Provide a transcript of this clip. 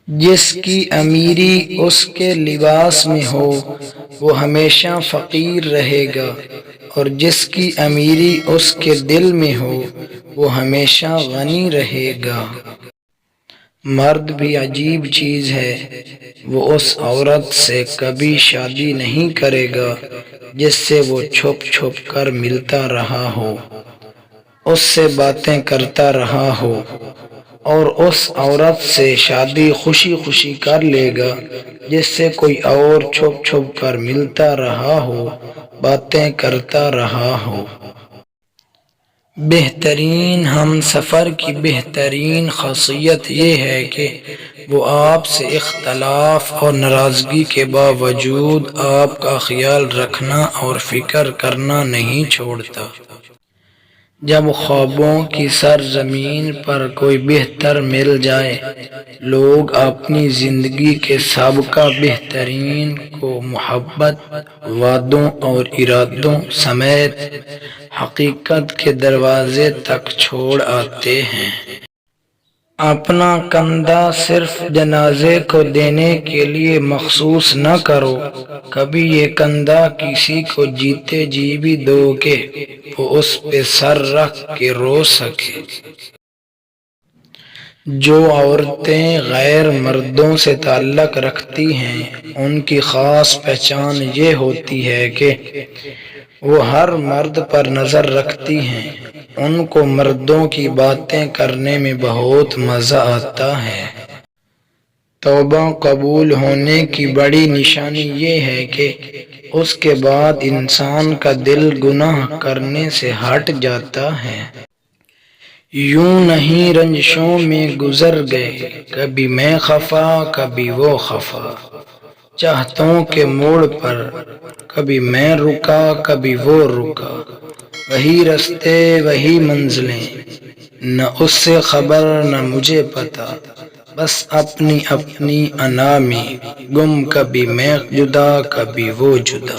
جس کی امیری اس کے لباس میں ہو وہ ہمیشہ فقیر رہے گا، اور جس کی امیری اس کے دل میں ہو وہ ہمیشہ غنی رہے گا۔ مرد بھی عجیب چیز ہے، وہ اس عورت سے کبھی شادی نہیں کرے گا جس سے وہ چھپ چھپ کر ملتا رہا ہو، اس سے باتیں کرتا رہا ہو، اور اس عورت سے شادی خوشی خوشی کر لے گا جس سے کوئی اور چھپ چھپ کر ملتا رہا ہو، باتیں کرتا رہا ہو۔ بہترین ہم سفر کی بہترین خاصیت یہ ہے کہ وہ آپ سے اختلاف اور ناراضگی کے باوجود آپ کا خیال رکھنا اور فکر کرنا نہیں چھوڑتا۔ جب خوابوں کی سرزمین پر کوئی بہتر مل جائے، لوگ اپنی زندگی کے سابقہ بہترین کو محبت، وعدوں اور ارادوں سمیت حقیقت کے دروازے تک چھوڑ آتے ہیں۔ اپنا کندھا صرف جنازے کو دینے کے لیے مخصوص نہ کرو، کبھی یہ کندھا کسی کو جیتے جی بھی دو کہ وہ اس پہ سر رکھ کے رو سکے۔ جو عورتیں غیر مردوں سے تعلق رکھتی ہیں ان کی خاص پہچان یہ ہوتی ہے کہ وہ ہر مرد پر نظر رکھتی ہیں، ان کو مردوں کی باتیں کرنے میں بہت مزہ آتا ہے۔ توبہ قبول ہونے کی بڑی نشانی یہ ہے کہ اس کے بعد انسان کا دل گناہ کرنے سے ہٹ جاتا ہے۔ یوں نہیں رنجشوں میں گزر گئے، کبھی میں خفا کبھی وہ خفا، چاہتوں کے موڑ پر کبھی میں رکا کبھی وہ رکا، وہی رستے وہی منزلیں، نہ اس سے خبر نہ مجھے پتا، بس اپنی اپنی انا میں گم، کبھی میں جدا کبھی وہ جدا۔